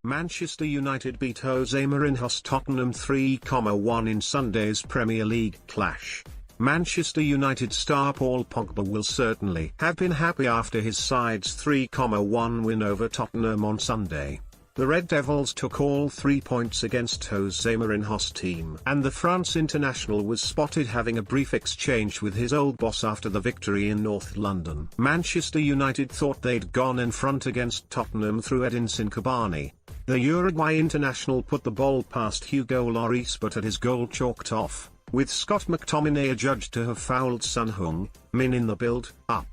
Manchester United beat Jose Mourinho's Tottenham 3-1 in Sunday's Premier League clash. Manchester United star Paul Pogba will certainly have been happy after his side's 3-1 win over Tottenham on Sunday. The Red Devils took all 3 points against Jose Mourinho's team, and the France international was spotted having a brief exchange with his old boss after the victory in North London. Manchester United thought they'd gone in front against Tottenham through Edinson Cavani. The Uruguay international put the ball past Hugo Lloris but had his goal chalked off, with Scott McTominay adjudged to have fouled Son Heung-min in the build-up.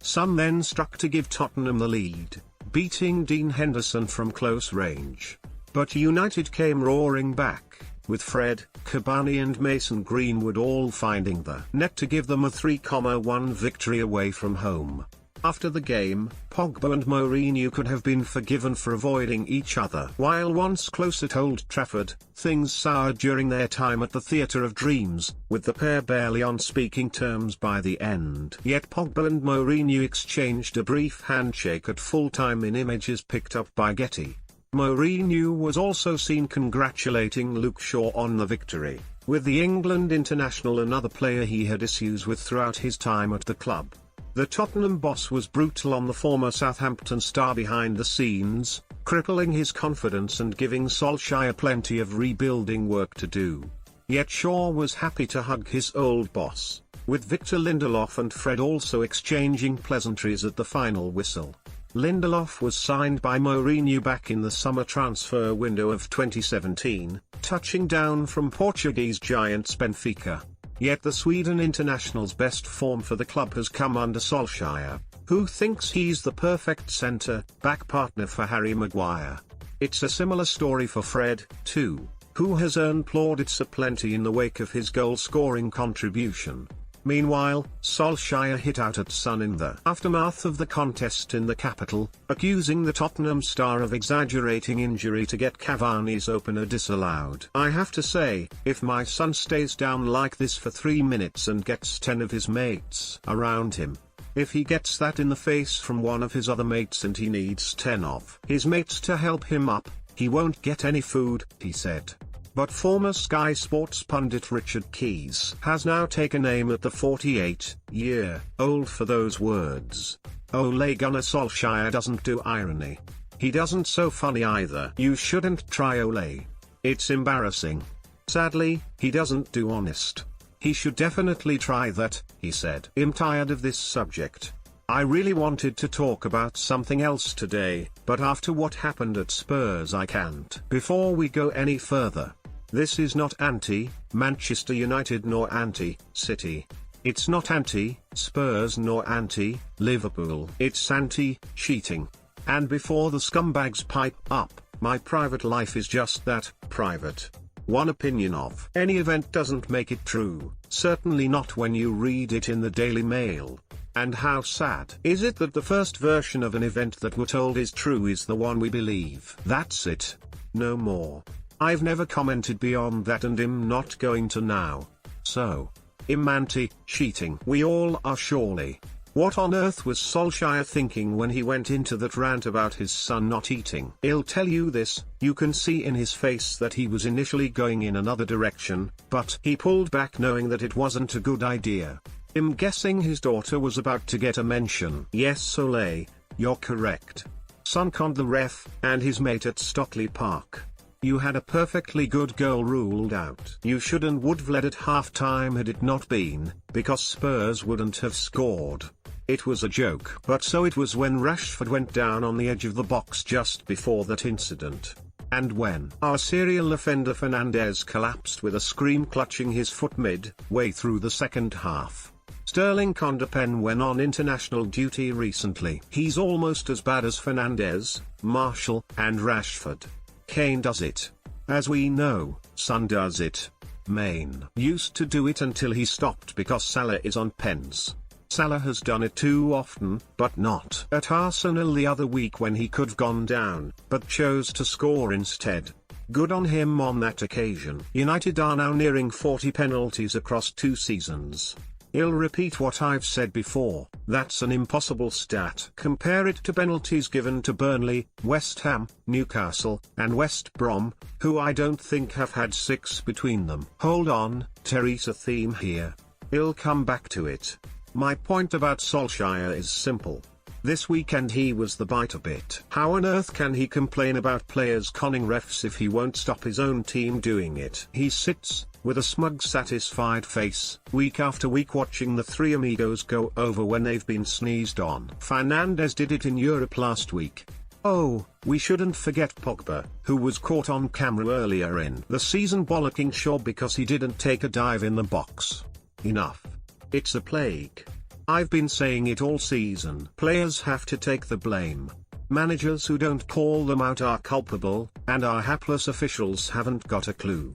Son then struck to give Tottenham the lead, beating Dean Henderson from close range. But United came roaring back, with Fred, Cavani and Mason Greenwood all finding the net to give them a 3-1 victory away from home. After the game, Pogba and Mourinho could have been forgiven for avoiding each other. While once close at Old Trafford, things soured during their time at the Theatre of Dreams, with the pair barely on speaking terms by the end. Yet Pogba and Mourinho exchanged a brief handshake at full-time in images picked up by Getty. Mourinho was also seen congratulating Luke Shaw on the victory, with the England international another player he had issues with throughout his time at the club. The Tottenham boss was brutal on the former Southampton star behind the scenes, crippling his confidence and giving Solskjaer plenty of rebuilding work to do. Yet Shaw was happy to hug his old boss, with Victor Lindelof and Fred also exchanging pleasantries at the final whistle. Lindelof was signed by Mourinho back in the summer transfer window of 2017, touching down from Portuguese giants Benfica. Yet the Sweden international's best form for the club has come under Solskjaer, who thinks he's the perfect centre-back partner for Harry Maguire. It's a similar story for Fred, too, who has earned plaudits aplenty in the wake of his goal-scoring contribution. Meanwhile, Solskjaer hit out at Son in the aftermath of the contest in the capital, accusing the Tottenham star of exaggerating injury to get Cavani's opener disallowed. "I have to say, if my son stays down like this for 3 minutes and gets 10 of his mates around him, if he gets that in the face from one of his other mates and he needs 10 of his mates to help him up, he won't get any food," he said. But former Sky Sports pundit Richard Keys has now taken aim at the 48-year-old for those words. Ole Gunnar Solskjaer doesn't do irony. He doesn't so funny either. You shouldn't try Ole. It's embarrassing. Sadly, he doesn't do honest. He should definitely try that, he said. "I'm tired of this subject. I really wanted to talk about something else today, but after what happened at Spurs I can't." Before we go any further, this is not anti-Manchester United nor anti-City. It's not anti-Spurs nor anti-Liverpool. It's anti-cheating. And before the scumbags pipe up, my private life is just that, private. One opinion of any event doesn't make it true, certainly not when you read it in the Daily Mail. And how sad is it that the first version of an event that we're told is true is the one we believe? That's it. No more. I've never commented beyond that and I'm not going to now. So, I'm anti-cheating. We all are surely. What on earth was Solskjaer thinking when he went into that rant about his son not eating? I'll tell you this, you can see in his face that he was initially going in another direction, but he pulled back knowing that it wasn't a good idea. I'm guessing his daughter was about to get a mention. Yes Ole, you're correct. Son conned the ref, and his mate at Stockley Park. You had a perfectly good goal ruled out. You should and would have led at half-time had it not been, because Spurs wouldn't have scored. It was a joke. But so it was when Rashford went down on the edge of the box just before that incident. And when our serial offender Fernandes collapsed with a scream clutching his foot mid-way through the second half. Sterling conned a pen when on international duty recently. He's almost as bad as Fernandes, Martial, and Rashford. Kane does it. As we know, Son does it. Mane used to do it until he stopped because Salah is on pens. Salah has done it too often, but not at Arsenal the other week when he could have gone down, but chose to score instead. Good on him on that occasion. United are now nearing 40 penalties across 2 seasons. I'll repeat what I've said before, that's an impossible stat. Compare it to penalties given to Burnley, West Ham, Newcastle, and West Brom, who I don't think have had 6 between them. Hold on, Teresa theme here. I'll come back to it. My point about Solskjaer is simple. This weekend he was the bite a bit. How on earth can he complain about players conning refs if he won't stop his own team doing it? He sits, with a smug satisfied face, week after week watching the three amigos go over when they've been sneezed on. Fernandes did it in Europe last week. Oh, we shouldn't forget Pogba, who was caught on camera earlier in the season bollocking Shaw because he didn't take a dive in the box. Enough. It's a plague. I've been saying it all season. Players have to take the blame. Managers who don't call them out are culpable, and our hapless officials haven't got a clue.